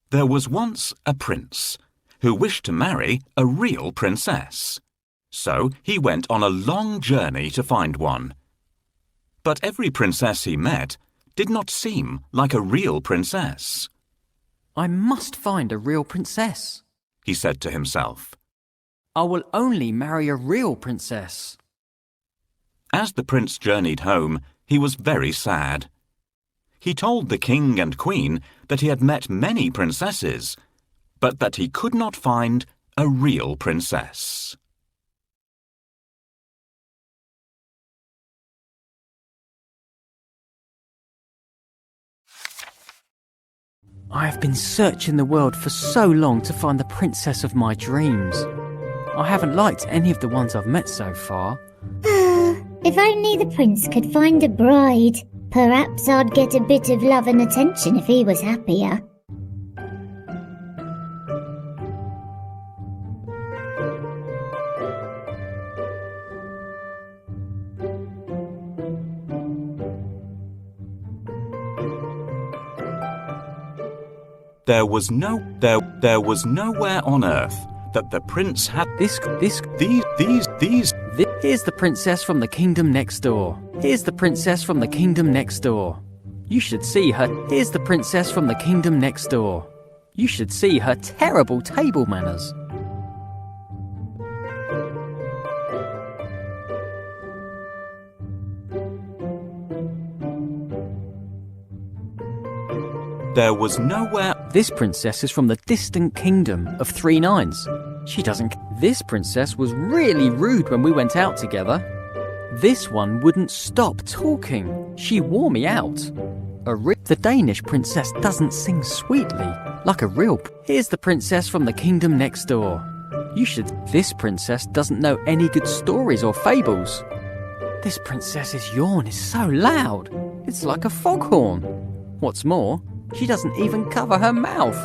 There was once a prince who wished to marry a real princess. So he went on a long journey to find one. But every princess he met did not seem like a real princess. I must find a real princess, he said to himself. I will only marry a real princess. As the prince journeyed home, he was very sad. He told the king and queen that he had met many princesses, but that he could not find a real princess. I have been searching the world for so long to find the princess of my dreams. I haven't liked any of the ones I've met so far. If only the prince could find a bride. Perhaps I'd get a bit of love and attention if he was happier. There was nowhere on earth that the prince had Here's the princess from the kingdom next door. Here's the princess from the kingdom next door. You should see her. Here's the princess from the kingdom next door. You should see her terrible table manners. There was nowhere. This princess is from the distant kingdom of 3 nines. She doesn't. This princess was really rude when we went out together. This one wouldn't stop talking. She wore me out. The Danish princess doesn't sing sweetly like a real. Here's the princess from the kingdom next door. This princess doesn't know any good stories or fables. This princess's yawn is so loud. It's like a foghorn. What's more, she doesn't even cover her mouth.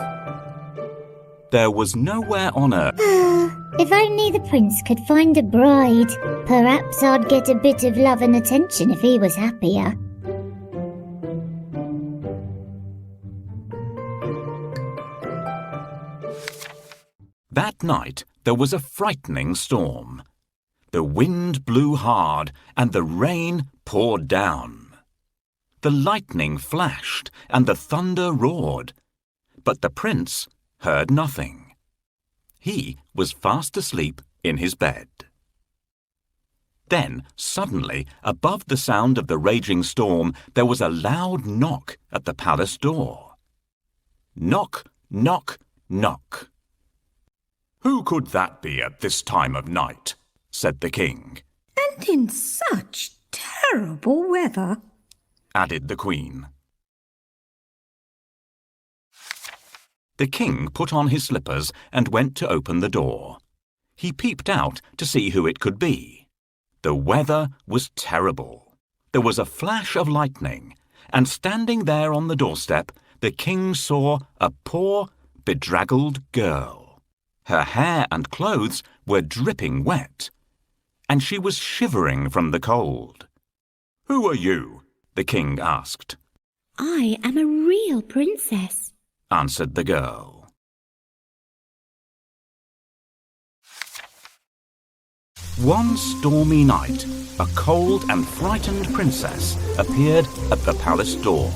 There was nowhere on earth. If only the prince could find a bride. Perhaps I'd get a bit of love and attention if he was happier. That night there was a frightening storm. The wind blew hard and the rain poured down. The lightning flashed and the thunder roared, but the prince heard nothing. He was fast asleep in his bed. Then, suddenly, above the sound of the raging storm, there was a loud knock at the palace door. Knock, knock, knock. "Who could that be at this time of night?" said the king. "And in such terrible weather," added the queen. The king put on his slippers and went to open the door. He peeped out to see who it could be. The weather was terrible. There was a flash of lightning, and standing there on the doorstep, the king saw a poor, bedraggled girl. Her hair and clothes were dripping wet, and she was shivering from the cold. "Who are you?" the king asked. I am a real princess, answered the girl. One stormy night, a cold and frightened princess appeared at the palace door.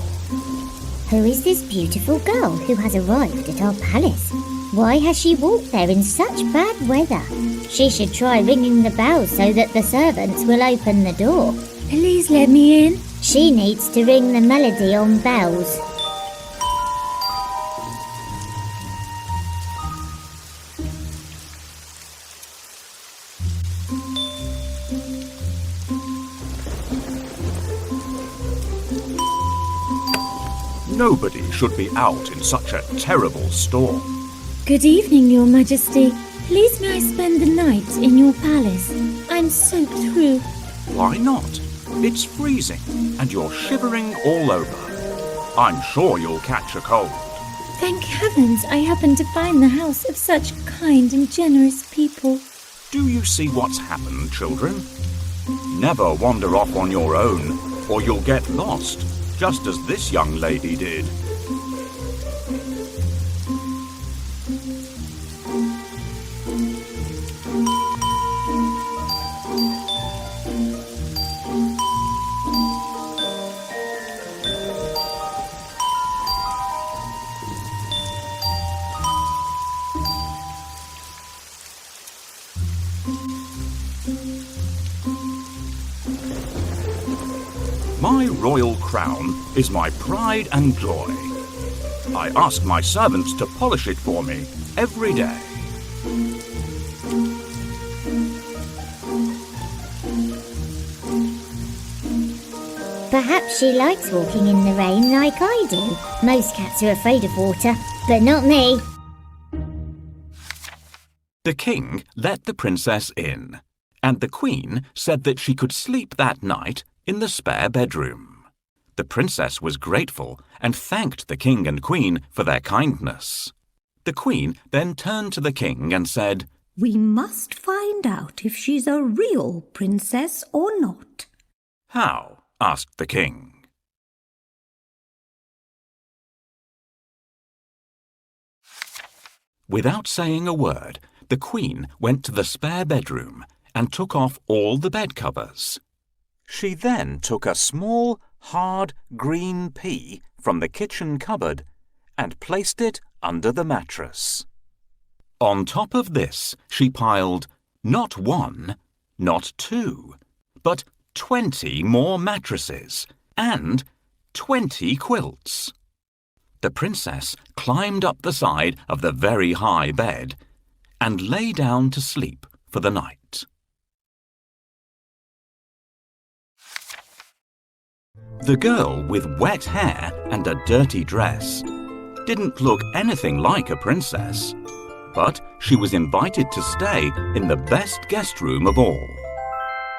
Who is this beautiful girl who has arrived at our palace? Why has she walked there in such bad weather? She should try ringing the bell so that the servants will open the door. "Please let me in." She needs to ring the melody on bells. Nobody should be out in such a terrible storm. "Good evening, Your Majesty. Please may I spend the night in your palace? I'm soaked through." Why not? It's freezing and you're shivering all over. I'm sure you'll catch a cold. Thank heavens I happened to find the house of such kind and generous people. Do you see what's happened, children? Never wander off on your own, or you'll get lost, just as this young lady did. My royal crown is my pride and joy. I ask my servants to polish it for me every day. Perhaps she likes walking in the rain like I do. Most cats are afraid of water, but not me. The king let the princess in, and the queen said that she could sleep that night in the spare bedroom. The princess was grateful and thanked the king and queen for their kindness. The queen then turned to the king and said, "We must find out if she's a real princess or not." "How?" asked the king. Without saying a word, the queen went to the spare bedroom and took off all the bed covers. She then took a small, hard, green pea from the kitchen cupboard and placed it under the mattress. On top of this, she piled not one, not two, but 20 more mattresses and 20 quilts. The princess climbed up the side of the very high bed and lay down to sleep for the night. The girl with wet hair and a dirty dress didn't look anything like a princess, but she was invited to stay in the best guest room of all.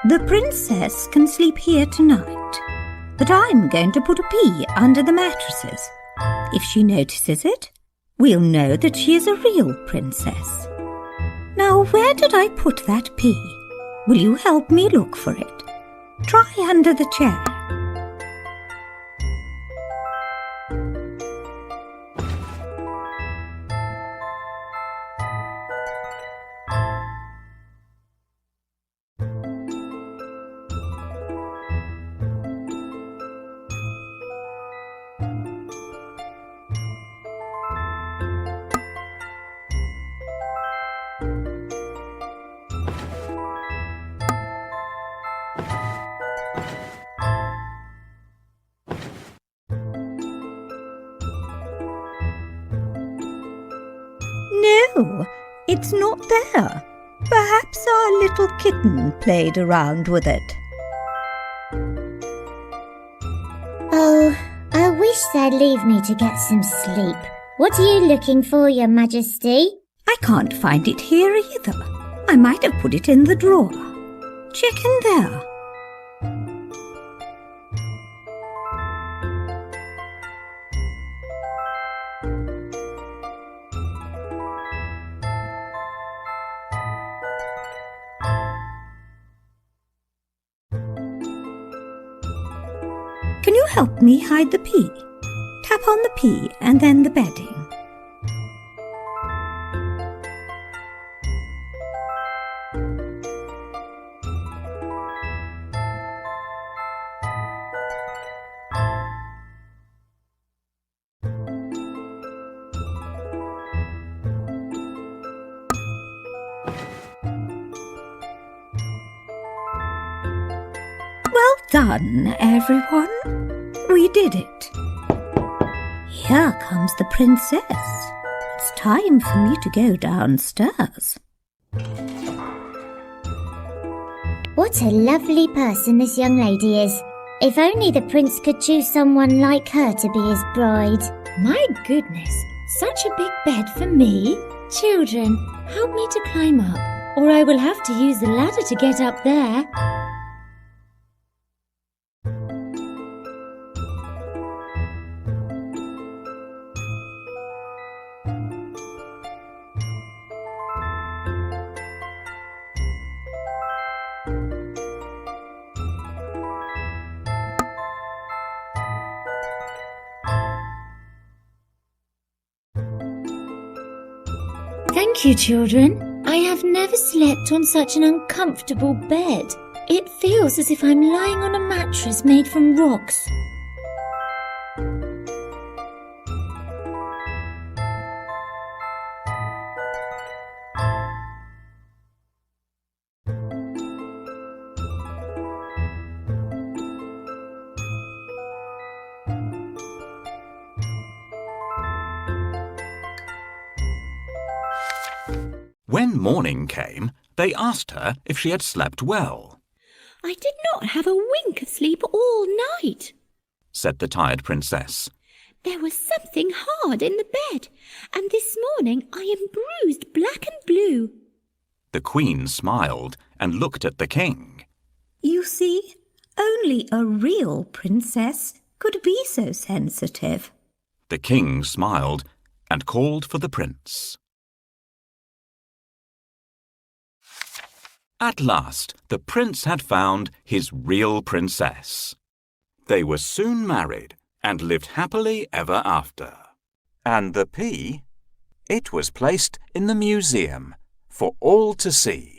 "The princess can sleep here tonight, but I'm going to put a pea under the mattresses. If she notices it, we'll know that she is a real princess. Now, where did I put that pea? Will you help me look for it? Try under the chair." No, it's not there. Perhaps our little kitten played around with it. Oh, I wish they'd leave me to get some sleep. What are you looking for, Your Majesty? I can't find it here either. I might have put it in the drawer. Check in there. Can you help me hide the pea? Tap on the pea and then the bedding. Well done, everyone. We did it. Here comes the princess. It's time for me to go downstairs. What a lovely person this young lady is. If only the prince could choose someone like her to be his bride. My goodness, such a big bed for me. Children, help me to climb up, or I will have to use the ladder to get up there. Thank you, children. I have never slept on such an uncomfortable bed. It feels as if I'm lying on a mattress made from rocks. When morning came, they asked her if she had slept well, I did not have a wink of sleep all night, said the tired princess. There was something hard in the bed, and this morning I am bruised black and blue. The queen smiled and looked at the king. You see, only a real princess could be so sensitive. The king smiled and called for the prince. At last, the prince had found his real princess. They were soon married and lived happily ever after. And the pea? It was placed in the museum for all to see.